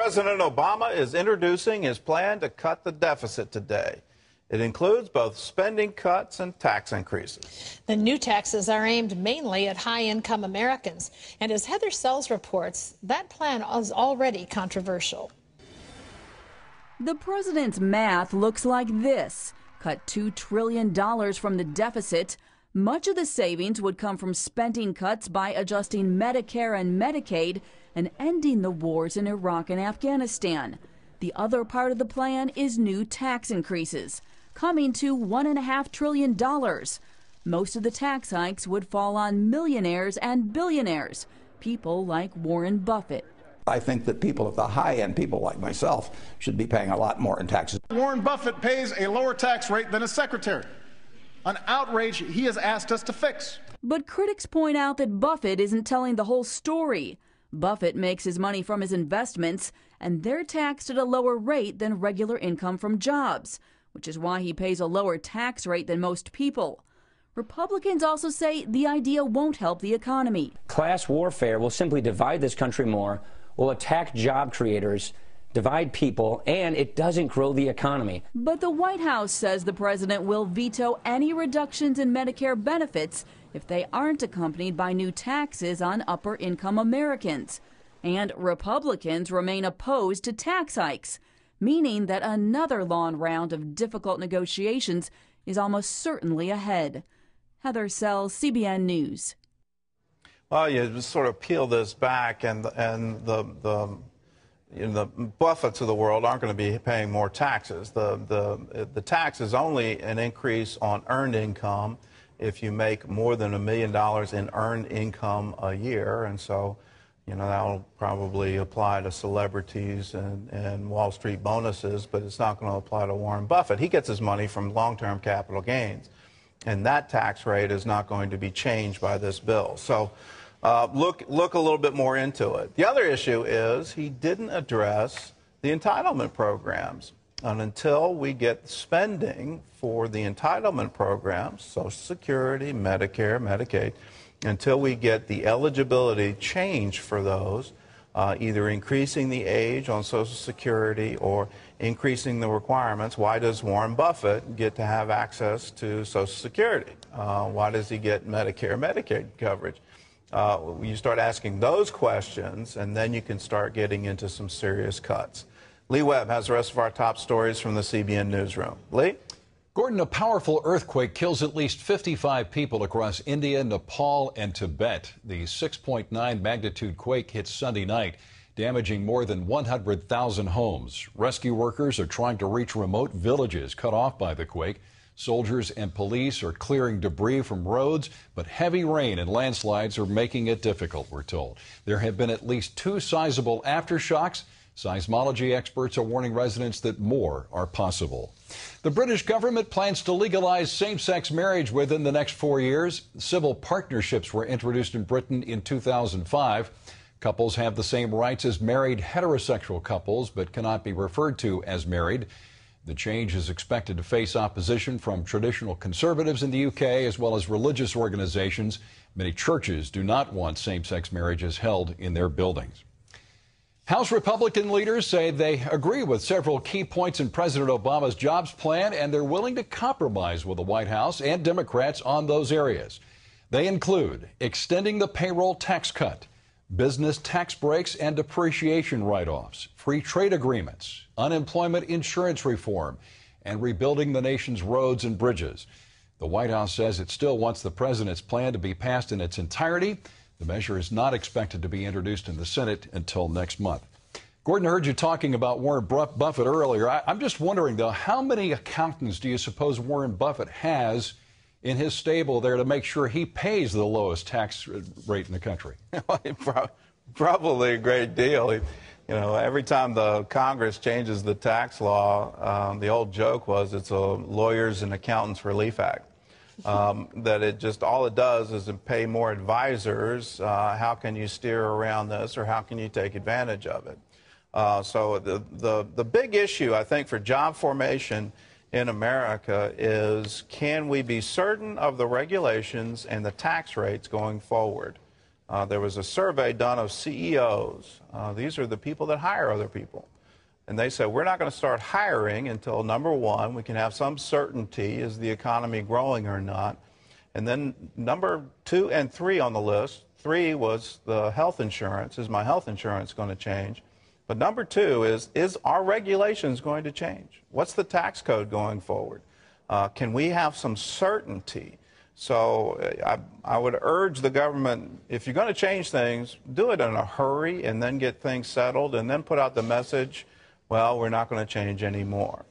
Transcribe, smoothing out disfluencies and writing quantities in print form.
President Obama is introducing his plan to cut the deficit today. It includes both spending cuts and tax increases. The new taxes are aimed mainly at high-income Americans. And as Heather Sells reports, that plan is already controversial. The president's math looks like this. Cut $2 trillion from the deficit. Much of the savings would come from spending cuts by adjusting Medicare and Medicaid and ending the wars in Iraq and Afghanistan. The other part of the plan is new tax increases, coming to $1.5 trillion. Most of the tax hikes would fall on millionaires and billionaires, people like Warren Buffett. I think that people at the high end, people like myself, should be paying a lot more in taxes. Warren Buffett pays a lower tax rate than his secretary, an outrage he has asked us to fix. But critics point out that Buffett isn't telling the whole story. Buffett makes his money from his investments, and they're taxed at a lower rate than regular income from jobs, which is why he pays a lower tax rate than most people. Republicans also say the idea won't help the economy. Class warfare will simply divide this country more, will attack job creators, divide people, and it doesn't grow the economy. But the White House says the president will veto any reductions in Medicare benefits if they aren't accompanied by new taxes on upper-income Americans. And Republicans remain opposed to tax hikes, meaning that another long round of difficult negotiations is almost certainly ahead. Heather Sells, CBN News. Well, you just sort of peel this back, and the Buffetts of the world aren't going to be paying more taxes. The tax is only an increase on earned income if you make more than $1 million in earned income a year, and so that'll probably apply to celebrities and Wall Street bonuses, but it's not going to apply to Warren Buffett. He gets his money from long-term capital gains, and that tax rate is not going to be changed by this bill. So look a little bit more into it. The other issue is he didn't address the entitlement programs. And until we get spending for the entitlement programs, Social Security, Medicare, Medicaid, until we get the eligibility change for those, either increasing the age on Social Security or increasing the requirements, why does Warren Buffett get to have access to Social Security? Why does he get Medicare, Medicaid coverage? You start asking those questions, and then you can start getting into some serious cuts. Lee Webb has the rest of our top stories from the CBN Newsroom. Lee? Gordon, a powerful earthquake kills at least 55 people across India, Nepal, and Tibet. The 6.9 magnitude quake hit Sunday night, damaging more than 100,000 homes. Rescue workers are trying to reach remote villages cut off by the quake. Soldiers and police are clearing debris from roads, but heavy rain and landslides are making it difficult, we're told. There have been at least 2 sizable aftershocks. Seismology experts are warning residents that more are possible. The British government plans to legalize same-sex marriage within the next 4 years. Civil partnerships were introduced in Britain in 2005. Couples have the same rights as married heterosexual couples, but cannot be referred to as married. The change is expected to face opposition from traditional conservatives in the UK as well as religious organizations. Many churches do not want same-sex marriages held in their buildings. House Republican leaders say they agree with several key points in President Obama's jobs plan, and they're willing to compromise with the White House and Democrats on those areas. They include extending the payroll tax cut, business tax breaks and depreciation write-offs, free trade agreements, unemployment insurance reform, and rebuilding the nation's roads and bridges. The White House says it still wants the president's plan to be passed in its entirety. The measure is not expected to be introduced in the Senate until next month. Gordon, I heard you talking about Warren Buffett earlier. I'm just wondering, though, how many accountants do you suppose Warren Buffett has in his stable there to make sure he pays the lowest tax rate in the country? Probably a great deal. Every time the Congress changes the tax law, the old joke was it's a Lawyers and Accountants Relief Act. That it just, all it does is pay more advisors. How can you steer around this, or how can you take advantage of it? So the big issue, I think, for job formation in America is, can we be certain of the regulations and the tax rates going forward? There was a survey done of CEOs. These are the people that hire other people. And they said, we're not going to start hiring until, number one, we can have some certainty, is the economy growing or not? And then number 2 and 3 on the list, 3 was the health insurance. Is my health insurance going to change? But number 2 is our regulations going to change? What's the tax code going forward? Can we have some certainty? So I would urge the government, if you're going to change things, do it in a hurry and then get things settled and then put out the message, well, we're not going to change anymore.